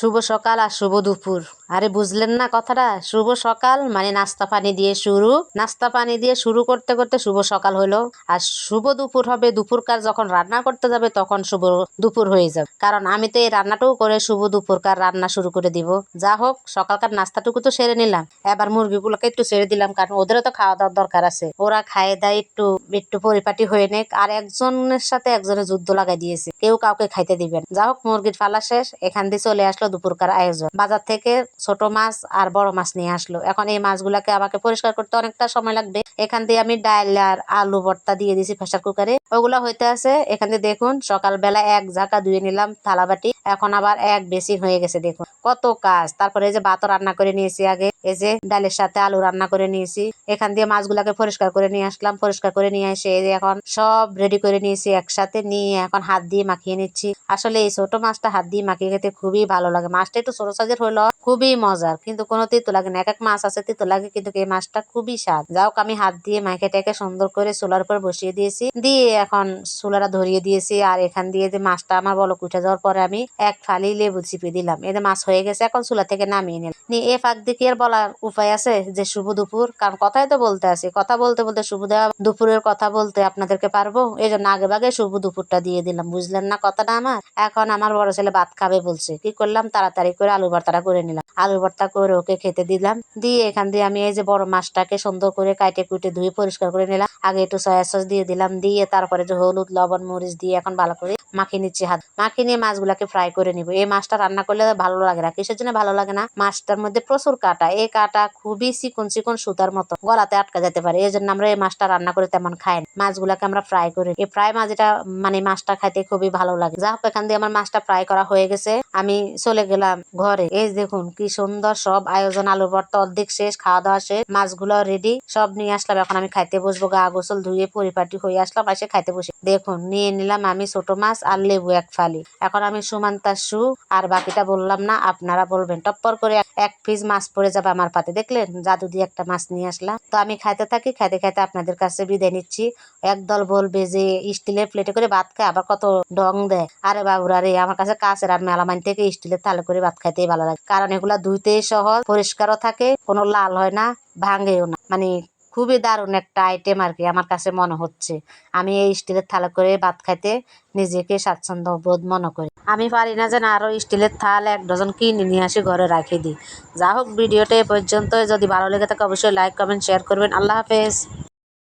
শুভ সকাল আর শুভ দুপুর। আরে বুঝলেন না কথাটা? শুভ সকাল মানে নাস্তা পানি দিয়ে শুরু, নাস্তা পানি দিয়ে শুরু করতে করতে শুভ সকাল হলো। আর শুভ দুপুর হবে দুপুরকার যখন রান্না করতে যাবে তখন শুভ দুপুর হয়ে যাবে। কারণ আমি তো এই রান্নাটুকু করে শুভ দুপুরকার রান্না শুরু করে দিব। যা হোক, সকালকার নাস্তাটুকু তো সেরে নিলাম, এবার মুরগিগুলোকে একটু ছেড়ে দিলাম, কারণ ওদেরও তো খাওয়া দাওয়ার দরকার আছে। ওরা খায় দায় একটু একটু পরিপাটি হয়ে নেক। আর একজনের সাথে একজনের যুদ্ধ লাগাই দিয়েছে, কেউ কাউকে খাইতে দিবেন। যা হোক, মুরগির পালা শেষ, এখান দিয়ে চলে আসলো দুপুরকার আয়োজন। বাজার থেকে ছোট মাছ আর বড় মাছ নিয়ে আসলো। এখন এই মাছগুলাকে আমাকে পরিষ্কার করতে অনেকটা সময় লাগবে। এখান দিয়ে আমি ডাল আর আলু ভর্তা দিয়ে দিছি প্রেসার কুকারে, ওগুলা হইতে আছে। এখান দিয়ে দেখুন, সকালবেলা এক ঝাঁকা ধুয়ে নিলাম থালা বাটি, এখন আবার এক বেসিন হয়ে গেছে। দেখুন কত কাজ। তারপরে এই যে ভাতও রান্না করে নিয়েছি, আগে এই যে ডালের সাথে আলু রান্না করে নিয়েছি। এখান দিয়ে মাছগুলাকে পরিষ্কার করে নিয়ে আসলাম, পরিষ্কার করে নিয়ে এসে এখন সব রেডি করে নিয়েছি একসাথে নিয়ে এখন হাত দিয়ে মাখিয়ে নিচ্ছি। আসলে এই ছোট মাছটা হাত দিয়ে মাখিয়ে খেতে খুবই ভালো লাগে। মাছটা একটু ছোট সাইজের হলো খুবই মজার, কিন্তু কোনো তিতো লাগে না। এক এক মাছ আছে তিতো লাগে, কিন্তু এই মাছটা খুবই স্বাদ। যাও, আমি হাত দিয়ে মাখে টেকে সুন্দর করে চুলার উপর বসিয়ে দিয়েছি, দিয়ে এখন চুলাটা ধরিয়ে দিয়েছি। আর এখান দিয়ে যে মাছটা আমার বলক উঠে যাওয়ার পরে আমি এক ফালি লেবু চিপে দিলাম। এতে মাছ হয়ে গেছে, এখন চুলা থেকে নামিয়ে নিলাম। এ ফাঁক দিয়ে কি আর বলার উপায় আছে যে শুভ দুপুর? কারণ কথাই তো বলতে আছে, কথা বলতে বলতে শুভ দেওয়া দুপুরের কথা বলতে আপনাদেরকে পারবো, এই জন্য আগে ভাগে শুভ দুপুরটা দিয়ে দিলাম। বুঝলেন না কথাটা আমার? এখন আমার বড় ছেলে ভাত খাবে বলছে, কি করলাম, তাড়াতাড়ি করে আলু ভর্তাটা করে নিলাম। আলু ভর্তা করে ওকে খেতে দিলাম, দিয়ে এখান দিয়ে আমি এই যে বড় মাছটাকে সুন্দর করে কাটে কুটে ধুয়ে পরিষ্কার করে নিলাম। আগে একটু সয়া সস দিয়ে দিলাম, দিয়ে তারপরে যে হলুদ লবণ মরিচ দিয়ে এখন ভালো করে মাখিয়ে নিচ্ছি। হাত মাখিয়ে নিয়ে মাছগুলাকে ফ্রাই করে নিব। এই মাছটা রান্না করলে ভালো লাগে না, কিসের জন্য ভালো লাগে না? মাছটার মধ্যে প্রচুর কাটা, এই কাটা খুবই চিকন চিকন সুতার মতো, গলাতে আটকা যেতে পারে। এই জন্য আমরা এই মাছটা রান্না করে তেমন খাই না। মাছগুলাকে আমরা ফ্রাই করি। এই ফ্রাই মাছ যেটা মানে মাছটা খাইতে খুবই ভালো লাগে। যা হোক, এখান দিয়ে আমার মাছটা ফ্রাই করা হয়ে গেছে, আমি চলে গেলাম ঘরে। এই দেখুন কি সুন্দর সব আয়োজন, আলু ভর্তা অর্ধেক শেষ, খাওয়া দাওয়া শেষ, মাছগুলো রেডি, সব নিয়ে আসলাম। এখন আমি খাইতে বসবো, গা গোসল ধুয়ে পরিপাটি হয়ে আসলাম, এসে খাইতে বসে দেখুন নিয়ে নিলাম আমি ছোট মাছ আর লেবু এক ফালি। এখন আমি সুমান্তা সু, আর বাকিটা বললাম না, আপনারা বলবেন। টপ্পর করে এক পিস মাছ পড়ে যাবে আমার পাতে। দেখলেন, জাদু দিয়ে একটা মাছ নিয়ে আসলাম। তো আমি খাইতে থাকি, খাইতে খাইতে আপনাদের কাছে বিদায় নিচ্ছি। একদল বলবে যে স্টিলের প্লেটে করে ভাত খায়, আবার কত ডং দেয়। আরে বাবুরা রে, আমার কাছে কাছের আর মেলামাইন থেকে স্টিলের থালে করে ভাত খাইতেই ভালো লাগে, কারণ এগুলা ধুইতেই সহজ, পরিষ্কারও থাকে, কোনো লাল হয় না, ভাঙেও না। মানে খুবই দারুণ একটা আইটেম আর কি, আমার কাছে মনে হচ্ছে। আমি এই স্টিলের থালা করে ভাত খাইতে নিজেকে স্বাচ্ছন্দ্য বোধ মনে করি। আমি পারি না যেন আরো স্টিলের থাল 1 ডজন কিনে নিয়ে আসি ঘরে রাখি দিই। যা হোক, ভিডিওটা এ পর্যন্ত। যদি ভালো লেগে থাকে অবশ্যই লাইক কমেন্ট শেয়ার করবেন। আল্লাহ হাফেজ।